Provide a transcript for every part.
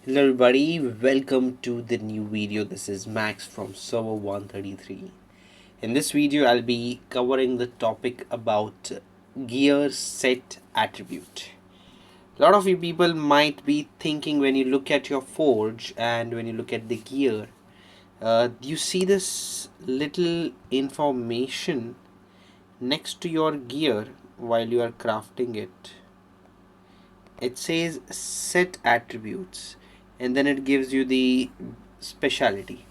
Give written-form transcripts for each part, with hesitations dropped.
Hello everybody, welcome to the new video. This is Max from server 133. In this video I'll be covering the topic about gear set attribute. A lot of you people might be thinking when you look at your forge and when you look at the gear, you see this little information next to your gear while you are crafting it. It says set attributes and then it gives you the specialty.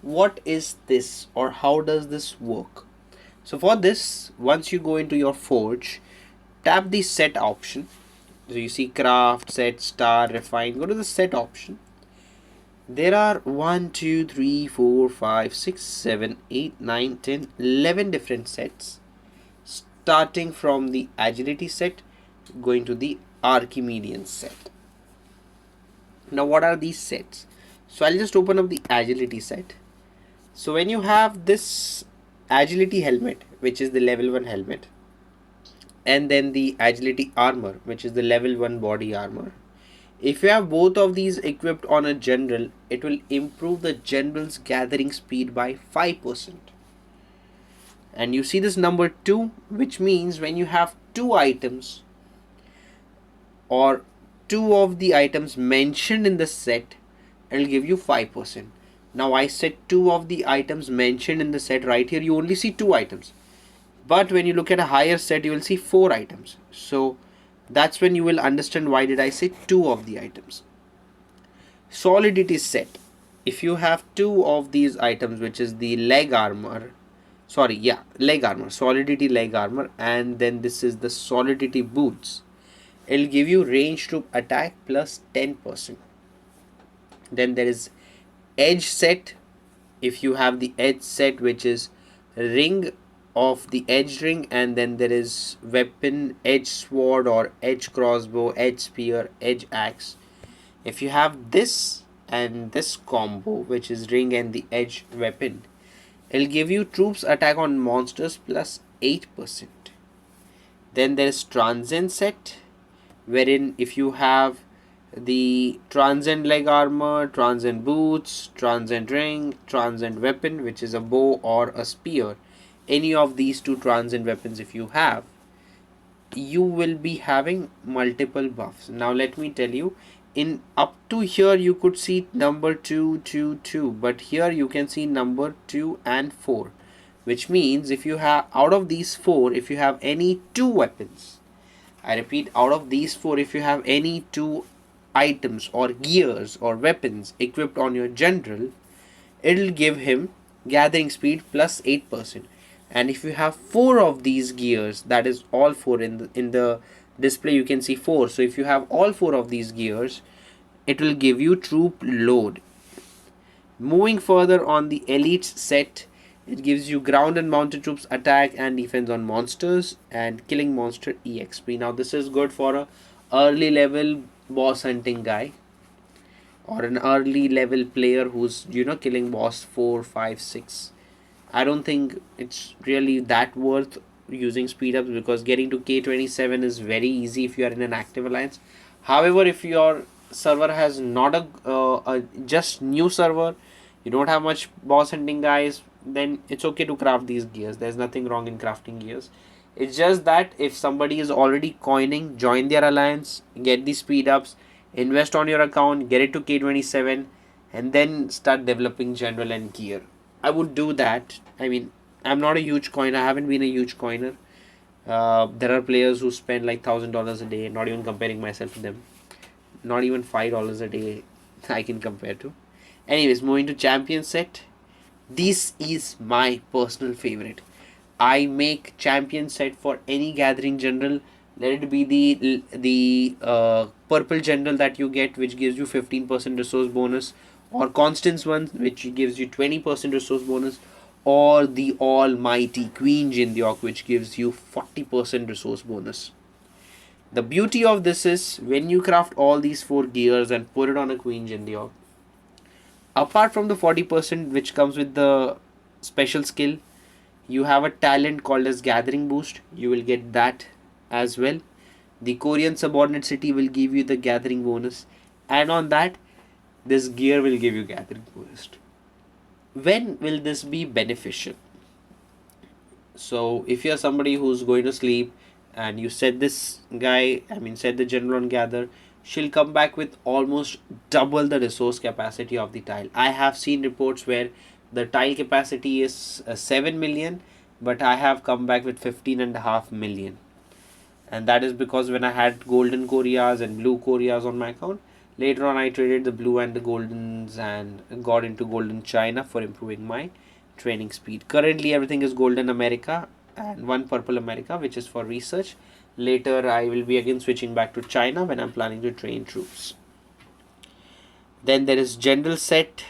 What is this or how does this work? So for this, once you go into your forge, tap the set option. So you see craft, set, star, refine. Go to the set option. There are 1, 2, 3, 4, 5, 6, 7, 8, 9, 10, 11 different sets. Starting from the agility set, going to the Archimedean set. Now what are these sets? So I'll just open up the agility set. So when you have this agility helmet, which is the level 1 helmet, and then the agility armor, which is the level 1 body armor, if you have both of these equipped on a general, it will improve the general's gathering speed by 5%. And you see this number 2, which means when you have two items or two of the items mentioned in the set, it will give you 5%. Now I set two of the items mentioned in the set. Right here you only see two items, but when you look at a higher set you will see four items. So that's when you will understand why did I say two of the items. Solidity set, if you have two of these items, which is the leg armor, leg armor, solidity leg armor, and then this is the solidity boots, it'll give you range to attack plus 10%. Then there is edge set. If you have the edge set, which is ring of the edge ring, and then there is weapon, edge sword or edge crossbow, edge spear, edge axe. If you have this and this combo, which is ring and the edge weapon, it'll give you troops attack on monsters plus 8%. Then there is transcend set, wherein if you have the transcend leg armor, transcend boots, transcend ring, transcend weapon, which is a bow or a spear, any of these two transcend weapons if you have, you will be having multiple buffs. Now let me tell you, in up to here you could see number 2, 2, 2, but here you can see number 2 and 4, which means if you have out of these four, if you have any two weapons, I repeat, out of these four, if you have any two items or gears or weapons equipped on your general, it'll give him gathering speed plus 8%. And if you have four of these gears, that is all four, in the display you can see four. So if you have all four of these gears, it will give you troop load. Moving further on the elite set, it gives you ground and mounted troops attack and defense on monsters and killing monster exp. Now this is good for a early level boss hunting guy or an early level player who's killing boss 4, 5, 6. I don't think it's really that worth using speed ups, because getting to K27 is very easy if you are in an active alliance. However, if your server has not a just new server, you don't have much boss hunting guys, then it's okay to craft these gears. There's nothing wrong in crafting gears. It's just that if somebody is already coining, join their alliance, get the speed ups, invest on your account, get it to K27, and then start developing general and gear. I would do that. I mean, I'm not a huge coiner. I haven't been a huge coiner. There are players who spend like $1,000 a day, not even comparing myself to them. Not even $5 a day I can compare to. Anyways, moving to champion set. This is my personal favorite. I make champion set for any gathering general. Let it be the purple general that you get, which gives you 15% resource bonus, or Constance one, which gives you 20% resource bonus, or the almighty Queen Jindyok, which gives you 40% resource bonus. The beauty of this is when you craft all these four gears and put it on a Queen Jindyok, apart from the 40% which comes with the special skill, you have a talent called as Gathering Boost. You will get that as well. The Korean subordinate city will give you the gathering bonus, and on that this gear will give you gathering boost. When will this be beneficial? So if you're somebody who's going to sleep and you set this guy, set the general on gather, she'll come back with almost double the resource capacity of the tile. I have seen reports where the tile capacity is 7 million, but I have come back with 15.5 million. And that is because when I had golden Koreas and blue Koreas on my account, later on I traded the blue and the goldens and got into golden China for improving my training speed. Currently everything is golden America and one purple America, which is for research. Later I will be again switching back to China when I'm planning to train troops. Then there is general set,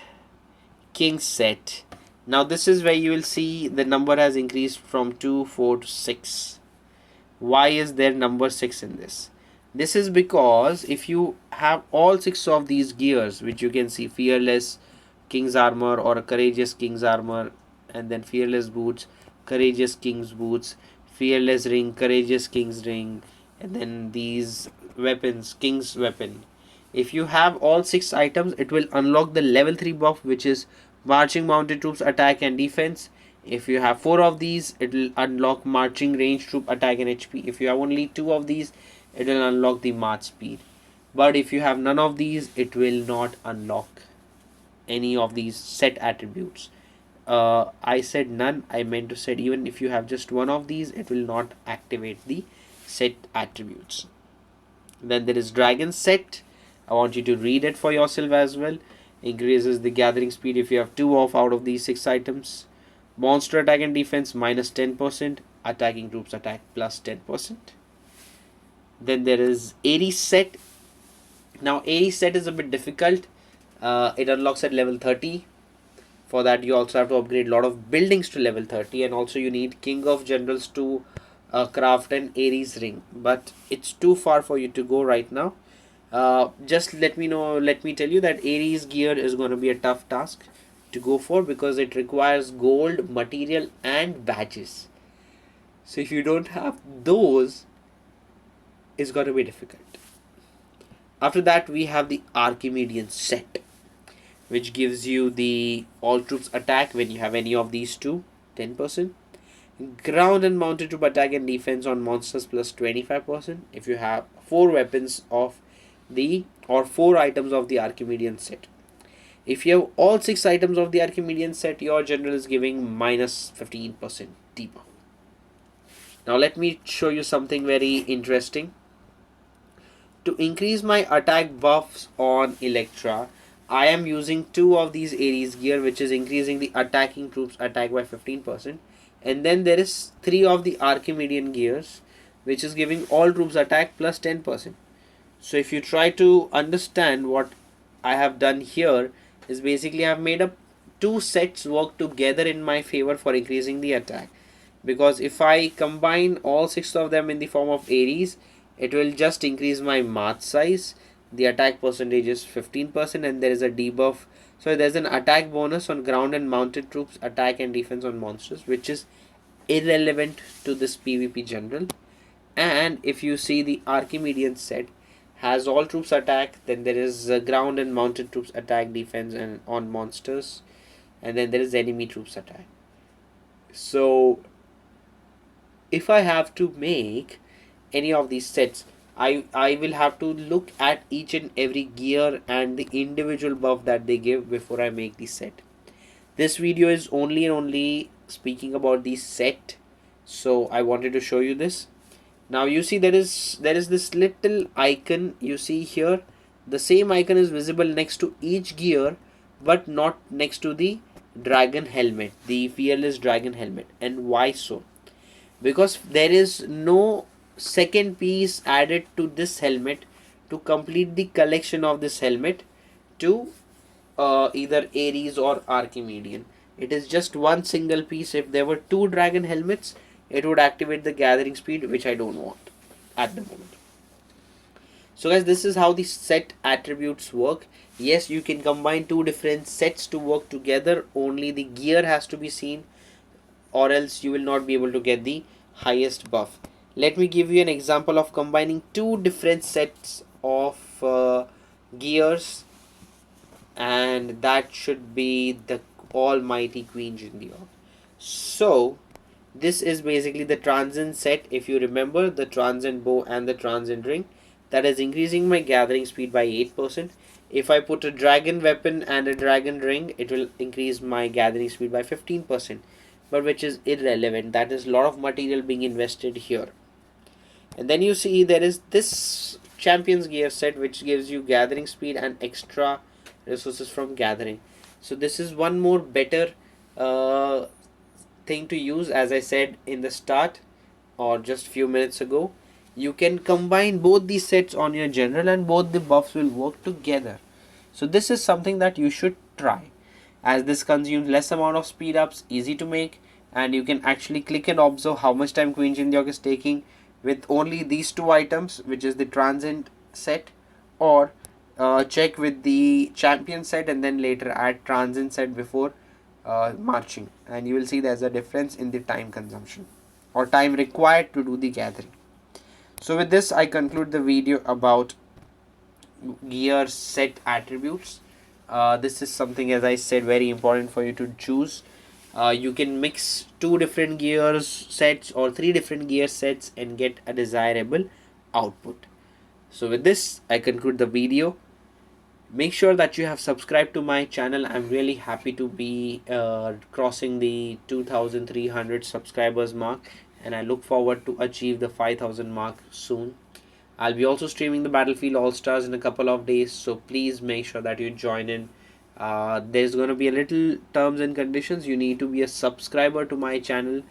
king set. Now this is where you will see the number has increased from 2, 4 to 6. Why is there number 6 in this? This is because if you have all 6 of these gears, which you can see, fearless king's armor or a courageous king's armor, and then fearless boots, courageous king's boots, fearless ring, courageous king's ring, and then these weapons, king's weapon. If you have all 6 items, it will unlock the level 3 buff, which is marching mounted troops attack and defense. If you have 4 of these, it will unlock marching range troop attack and HP. If you have only 2 of these, it will unlock the march speed. But if you have none of these, it will not unlock any of these set attributes. I said none, I meant to say even if you have just one of these, it will not activate the set attributes. Then there is dragon set. I want you to read it for yourself as well. Increases the gathering speed if you have 2 of out of these 6 items. Monster attack and defense minus 10%. Attacking troops attack plus 10%. Then there is Ares set. Now Ares set is a bit difficult. It unlocks at level 30. For that you also have to upgrade a lot of buildings to level 30, and also you need King of Generals to craft an Ares ring. But it's too far for you to go right now. Just let me tell you that Ares gear is going to be a tough task to go for because it requires gold, material and badges. So if you don't have those, it's going to be difficult. After that we have the Archimedean set, which gives you the all troops attack when you have any of these two, 10%. Ground and mounted troop attack and defense on monsters plus 25% if you have 4 weapons of the or 4 items of the Archimedean set. If you have all 6 items of the Archimedean set, your general is giving minus 15% debuff. Now let me show you something very interesting. To increase my attack buffs on Electra, I am using 2 of these Ares gear, which is increasing the attacking troops attack by 15%. And then there is 3 of the Archimedean gears, which is giving all troops attack plus 10%. So if you try to understand what I have done here, is basically I have made up 2 sets work together in my favor for increasing the attack. Because if I combine all 6 of them in the form of Ares, it will just increase my march size. The attack percentage is 15% and there is a debuff. So there's an attack bonus on ground and mounted troops, attack and defense on monsters, which is irrelevant to this PvP general. And if you see the Archimedean set has all troops attack, then there is ground and mounted troops attack, defense and on monsters, and then there is enemy troops attack. So if I have to make any of these sets, I will have to look at each and every gear and the individual buff that they give before I make the set. This video is only and only speaking about the set, so I wanted to show you this. Now you see there is this little icon you see here. The same icon is visible next to each gear, but not next to the dragon helmet, the fearless dragon helmet. And why so? Because there is no second piece added to this helmet to complete the collection of this helmet to either Ares or Archimedean. It is just one single piece. If there were 2 dragon helmets, it would activate the gathering speed, which I don't want at the moment. So guys, this is how the set attributes work. Yes, you can combine 2 different sets to work together. Only the gear has to be seen, or else you will not be able to get the highest buff. Let me give you an example of combining 2 different sets of gears and that should be the almighty Queen Jindia. So this is basically the transient set. If you remember the transient bow and the transient ring, that is increasing my gathering speed by 8%. If I put a dragon weapon and a dragon ring, it will increase my gathering speed by 15%, but which is irrelevant. That is a lot of material being invested here. And then you see there is this champions gear set which gives you gathering speed and extra resources from gathering. So this is one more better uh, thing to use. As I said in the start or just few minutes ago, you can combine both these sets on your general and both the buffs will work together. So this is something that you should try, as this consumes less amount of speed ups, easy to make, and you can actually click and observe how much time Queen Jindyok is taking with only these two items, which is the transient set, or check with the champion set and then later add transient set before marching, and you will see there's a difference in the time consumption or time required to do the gathering. So with this I conclude the video about gear set attributes. This is something, as I said, very important for you to choose. You can mix two different gears sets or three different gear sets and get a desirable output. So with this I conclude the video. Make sure that you have subscribed to my channel. I'm really happy to be crossing the 2300 subscribers mark, and I look forward to achieve the 5000 mark soon. I'll be also streaming the Battlefield All Stars in a couple of days, so please make sure that you join in. There's going to be a little terms and conditions. You need to be a subscriber to my channel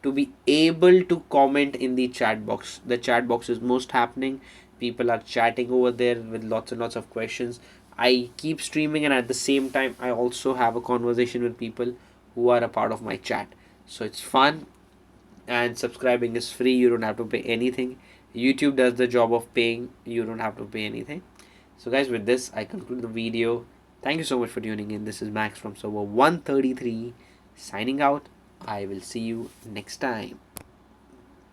to be able to comment in the chat box. The chat box is most happening. People are chatting over there with lots and lots of questions. I keep streaming, and at the same time I also have a conversation with people who are a part of my chat. So it's fun, and subscribing is free. You don't have to pay anything. YouTube does the job of paying. You don't have to pay anything. So guys, with this I conclude the video. Thank you so much for tuning in. This is Max from server 133 signing out. I will see you next time.